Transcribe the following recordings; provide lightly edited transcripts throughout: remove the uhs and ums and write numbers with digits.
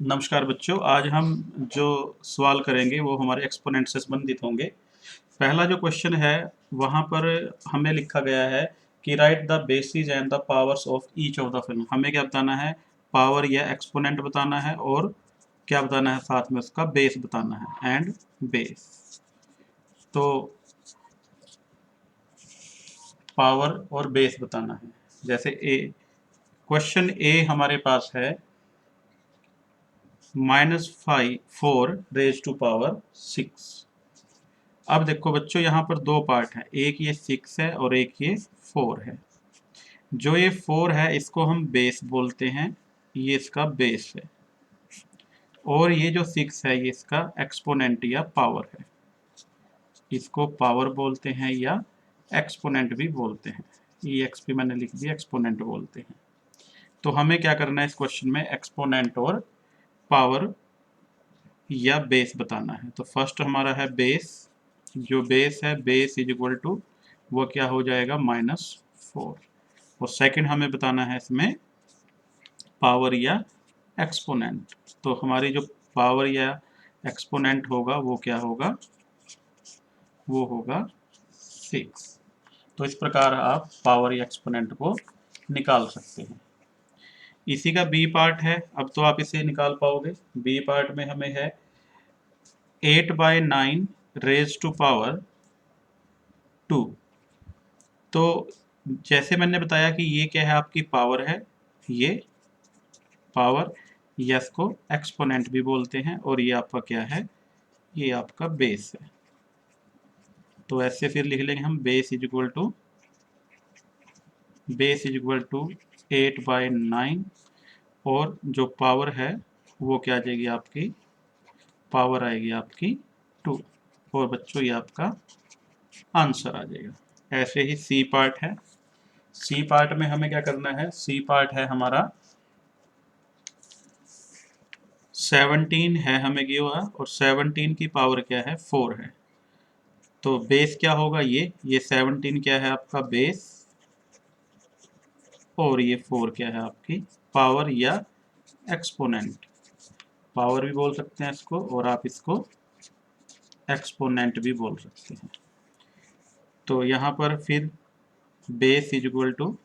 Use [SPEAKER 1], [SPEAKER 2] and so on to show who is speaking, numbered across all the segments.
[SPEAKER 1] नमस्कार बच्चों, आज हम जो सवाल करेंगे वो हमारे एक्सपोनेंट से संबंधित होंगे। पहला जो क्वेश्चन है वहाँ पर हमें लिखा गया है कि right the basis and the powers of each of the film. हमें क्या बताना है? पावर या एक्सपोनेंट बताना है और क्या बताना है साथ में उसका बेस बताना है एंड बेस। तो पावर और बेस बताना है। जैसे ए क्वेश्चन ए हमारे पास है -4 रेज टू पावर 6। अब देखो बच्चों, यहाँ पर दो पार्ट हैं, एक ये 6 है और एक ये 4 है। जो ये 4 है इसको हम बेस बोलते हैं, ये इसका बेस है। और ये जो 6 है ये इसका एक्सपोनेंट या पावर है। इसको पावर बोलते हैं या एक्सपोनेंट भी बोलते हैं। ये एक्स भी मैंने लिख दिया, एक्सपोनेंट बोलते हैं। तो हमें क्या करना है इस क्वेश्चन में? एक्सपोनेंट और पावर या बेस बताना है। तो फर्स्ट हमारा है बेस। जो बेस है, बेस इज इक्वल टू वो क्या हो जाएगा? -4। और सेकंड हमें बताना है इसमें पावर या एक्सपोनेंट। तो हमारी जो पावर या एक्सपोनेंट होगा वो क्या होगा? वो होगा 6। तो इस प्रकार आप पावर या एक्सपोनेंट को निकाल सकते हैं। इसी का बी पार्ट है, अब तो आप इसे निकाल पाओगे। बी पार्ट में हमें है 8/9 रेज टू पावर 2। तो जैसे मैंने बताया कि ये क्या है, आपकी पावर है, ये पावर, यस को एक्सपोनेंट भी बोलते हैं, और ये आपका क्या है? ये आपका बेस है। तो ऐसे फिर लिख लेंगे हम बेस इज इक्वल टू 8/9, और जो पावर है वो क्या आ जाएगी? आपकी पावर आएगी आपकी 2। और बच्चों ये आपका आंसर आ जाएगा। ऐसे ही सी पार्ट है। सी पार्ट में हमें क्या करना है? सी पार्ट है हमारा 17 है हमें गिव हुआ, और 17 की पावर क्या है? 4 है। तो बेस क्या होगा? ये 17 क्या है आपका? बेस। और ये 4 क्या है? आपकी पावर या एक्सपोनेंट। पावर भी बोल सकते हैं इसको, और आप इसको एक्सपोनेंट भी बोल सकते हैं। तो यहाँ पर फिर base is equal to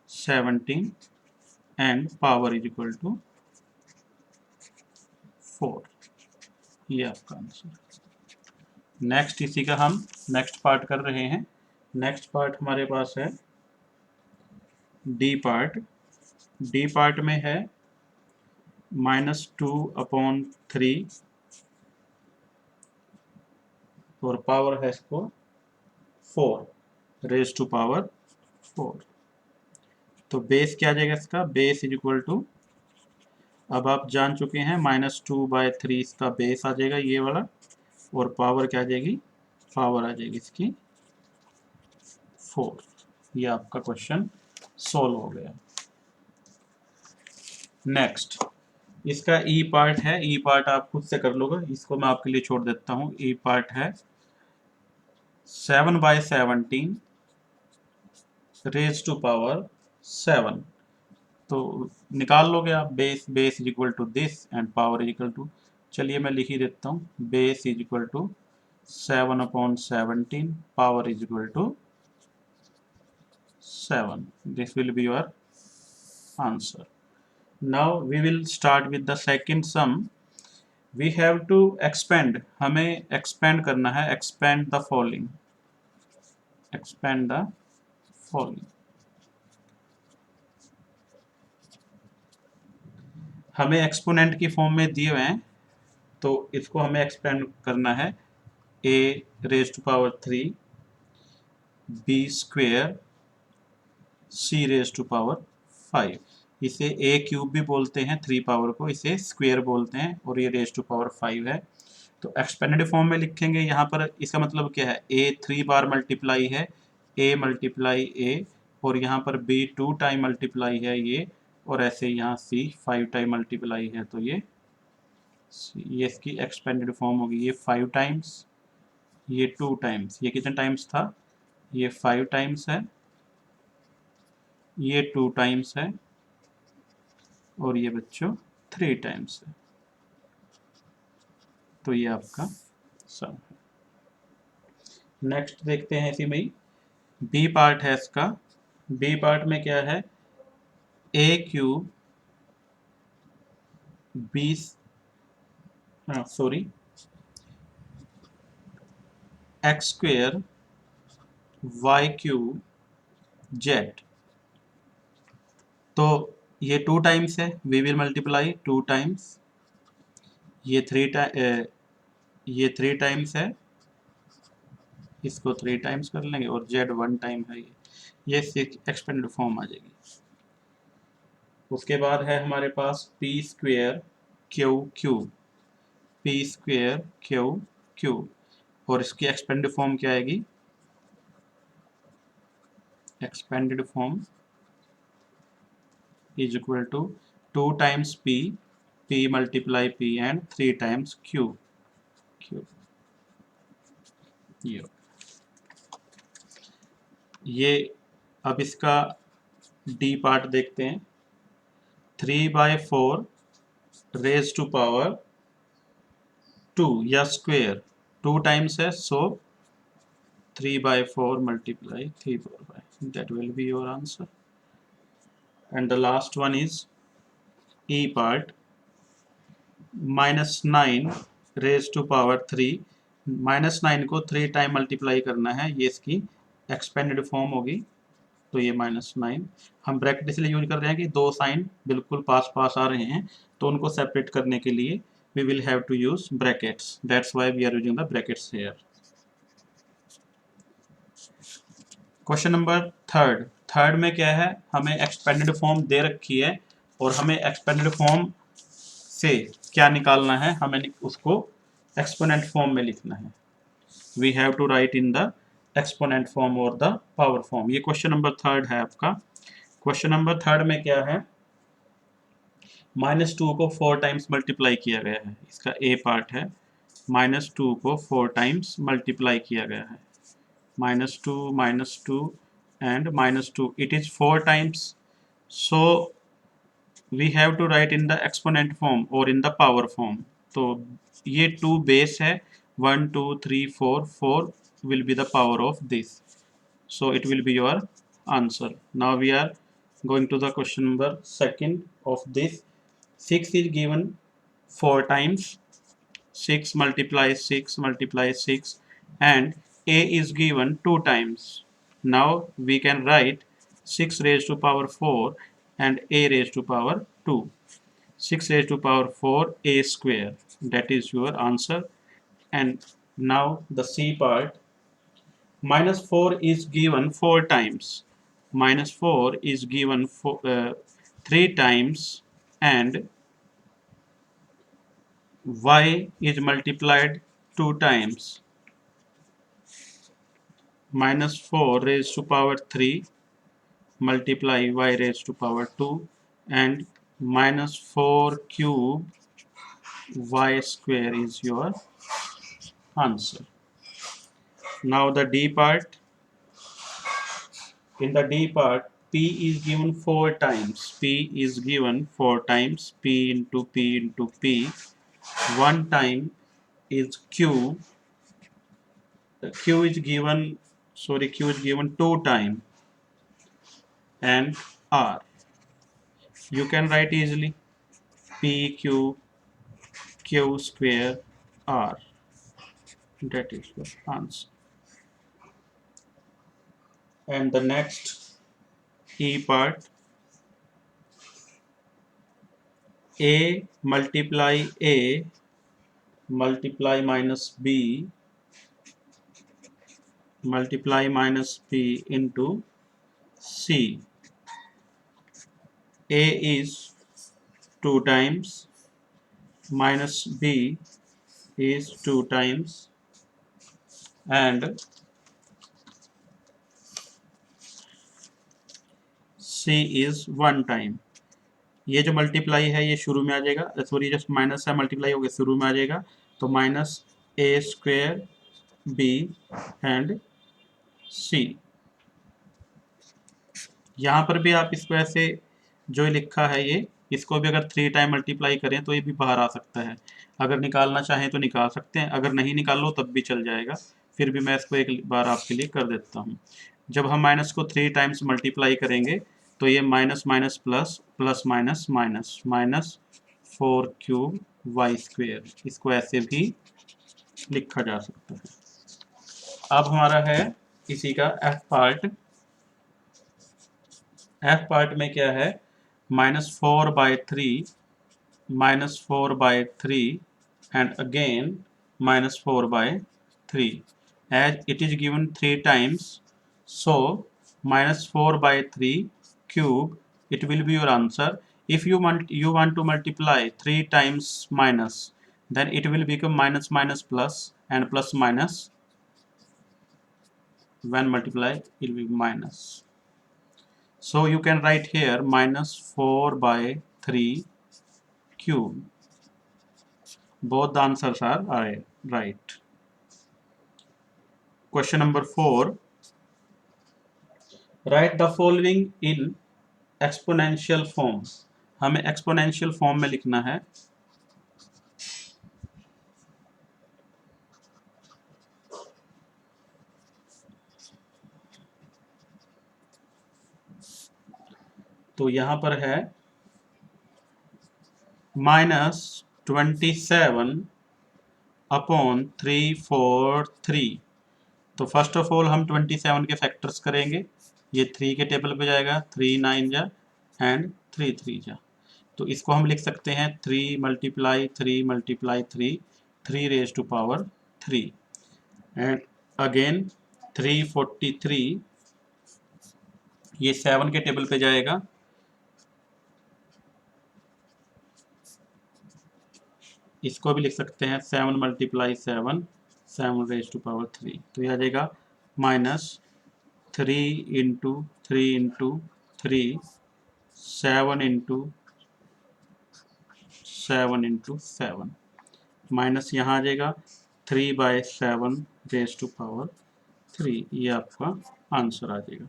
[SPEAKER 1] 17 and power is equal to 4। ये आपका आंसर। नेक्स्ट इसी का हम नेक्स्ट पार्ट कर रहे हैं। नेक्स्ट पार्ट हमारे पास है डी पार्ट। डी पार्ट में है -2/3, और पावर है इसको 4 रेज टू पावर 4। तो बेस क्या आ जाएगा इसका? बेस इज इक्वल टू, अब आप जान चुके हैं, -2/3 इसका बेस आ जाएगा ये वाला, और पावर क्या आ जाएगी? पावर आ जाएगी इसकी 4। ये आपका क्वेश्चन सोल्व हो गया। नेक्स्ट इसका ई पार्ट है। ई पार्ट आप खुद से कर लोगे, इसको मैं आपके लिए छोड़ देता हूँ। ई पार्ट है 7/17 रेज टू पावर 7। तो निकाल लोगे आप। Base is equal to this and power is equal to, चलिए मैं लिख ही देता हूँ, base is equal to 7/17, power is equal to 7। This will be your answer. Now we will start with the second sum. We have to expand, हमें expand करना है। Expand the following, expand the following. हमें exponent की form में दिए हुए हैं, तो इसको हमें एक्सपेंड करना है। a/3, b² c/5। इसे a³ भी बोलते हैं 3 पावर को, इसे स्क्वेयर बोलते हैं, और ये रेज टू पावर 5 है। तो एक्सपेंडेड फॉर्म में लिखेंगे। यहाँ पर इसका मतलब क्या है? a 3 बार मल्टीप्लाई है a मल्टीप्लाई a, और यहाँ पर b 2 टाइम मल्टीप्लाई है ये, और ऐसे यहाँ c 5 टाइम मल्टीप्लाई है। तो ये इसकी एक्सपेंडेड फॉर्म होगी। ये 5 टाइम्स, ये 2 टाइम्स, ये कितने टाइम्स था? ये 5 टाइम्स है, ये 2 टाइम्स है, और ये बच्चों 3 टाइम्स है। तो ये आपका सम है। नेक्स्ट देखते हैं इसी में ही बी पार्ट है इसका। बी पार्ट में क्या है, A cube B sorry X square Y cube Z. तो ये 2 टाइम्स है, वी विल मल्टीप्लाई 2 टाइम्स। ये 3 टाइम्स है, इसको 3 टाइम्स कर लेंगे और जेड 1 टाइम है ये 6 एक्सपेंडेड फॉर्म आ जाएगी। उसके बाद है हमारे पास P square Q cube, P square Q cube, और इसकी एक्सपेंडेड फॉर्म क्या आएगी, expanded form is equal to 2 times p multiply p and 3 times q ये अब इसका डी पार्ट देखते हैं। 3/4 रेज टू पावर 2 या स्क्वेयर 2 टाइम्स है, सो 3/4 multiply 3/4, that will be your answer. And the last one is E part, -9 raise to power 3, -9 को 3 time multiply करना है, ये इसकी एक्सपेंडेड फॉर्म होगी। तो ये -9 हम ब्रैकेट इसलिए यूज कर रहे हैं कि दो साइन बिल्कुल पास पास आ रहे हैं, तो उनको सेपरेट करने के लिए we will have to use brackets, that's why we are using the brackets here. Question number third में क्या है, हमें एक्सपेंडेड फॉर्म दे रखी है और हमें एक्सपेंडेड फॉर्म से क्या निकालना है, हमें उसको एक्सपोनेंट फॉर्म में लिखना है। We have to write in the exponent form और द पावर फॉर्म। ये क्वेश्चन नंबर थर्ड है आपका। क्वेश्चन नंबर थर्ड में क्या है, -2 को 4 टाइम्स मल्टीप्लाई किया गया है, इसका ए पार्ट है। -2 को 4 टाइम्स मल्टीप्लाई किया गया है, -2 and -2, it is 4 times, so we have to write in the exponent form or in the power form. तो ये 2 बेस है, 1 2 3 4, 4 will be the power of this, so it will be your answer. Now we are going to the question number second of this. 6 is given 4 times, 6 multiplies 6 and a is given 2 times. Now we can write 6 raised to power 4 and a raised to power 2. 6 raised to power 4 a square, that is your answer. And now the C part, -4 is given 4 times, -4 is given 3 times and y is multiplied 2 times. -4 raised to power 3 multiply y raised to power 2 and -4 cube y square is your answer. Now the D part. In the D part, p is given 4 times. P is given 4 times. P into P into P. 1 time is Q. Q is given, Q is given 2 times. And R. You can write easily PQ Q square R. That is your answer. And the next E part, A multiply A multiply minus B multiply minus B into C. A is 2 times, minus B is 2 times and C is 1 time. ये जो multiply है ये शुरू में आ जाएगा, sorry just minus है, multiply हो गया शुरू में आ जाएगा, तो minus A square B and C. यहाँ पर भी आप इसको ऐसे जो लिखा है ये इसको भी अगर 3 टाइम मल्टीप्लाई करें तो ये भी बाहर आ सकता है। अगर निकालना चाहें तो निकाल सकते हैं, अगर नहीं निकालो तब भी चल जाएगा। फिर भी मैं इसको एक बार आपके लिए कर देता हूँ। जब हम माइनस को 3 टाइम्स मल्टीप्लाई करेंगे तो ये minus minus plus, plus minus minus, minus 4 cube Y square, इसको ऐसे भी लिखा जा सकता है। अब हमारा है इसी का एफ पार्ट। एफ पार्ट में क्या है, -4/3, -4/3 and again -4/3, as it is given 3 times, so -4/3 cube it will be your answer. If you want to multiply 3 times minus, then it will become minus minus plus, and plus minus when multiply it will be minus. So you can write here -4/3 cube. Both the answers are right. Question number 4. Write the following in exponential form. हमें exponential form में लिखना है। तो यहाँ पर है -27/343। तो first of all हम 27 के फैक्टर्स करेंगे। ये 3 के टेबल पे जाएगा, 3 9 जा एंड 3 3 जा। तो इसको हम लिख सकते हैं 3 × 3 × 3, 3 raise to power 3, and again 343, ये 7 के टेबल पे जाएगा, इसको भी लिख सकते हैं 7 × 7, 7 रेज टू पावर 3। तो यह आ जाएगा -3 × 3 × 3, 7 × 7 × 7, माइनस यहाँ आ जाएगा 3/7 रेज टू पावर 3। ये आपका आंसर आ जाएगा।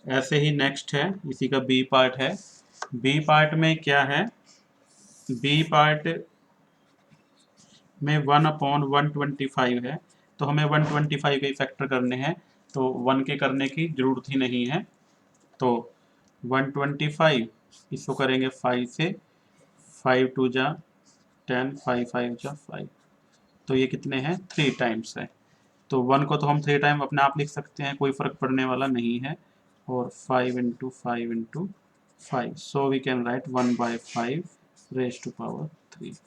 [SPEAKER 1] ऐसे ही नेक्स्ट है, इसी का बी पार्ट है। बी पार्ट में क्या है, बी पार्ट में 1/125 है, तो हमें 125 के फैक्टर करने हैं, तो 1 के करने की ज़रूरत ही नहीं है। तो 125 इसको करेंगे 5 से, 5 2 जा 10, 5 5 जा 5, तो ये कितने हैं, 3 टाइम्स है। तो 1 को तो हम 3 टाइम अपने आप लिख सकते हैं, कोई फ़र्क पड़ने वाला नहीं है। और 5 × 5 × 5, so we can write 1/5 raise to power 3।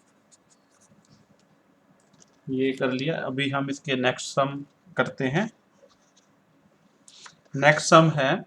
[SPEAKER 1] ये कर लिया। अभी हम इसके नेक्स्ट सम करते हैं। नेक्स्ट सम है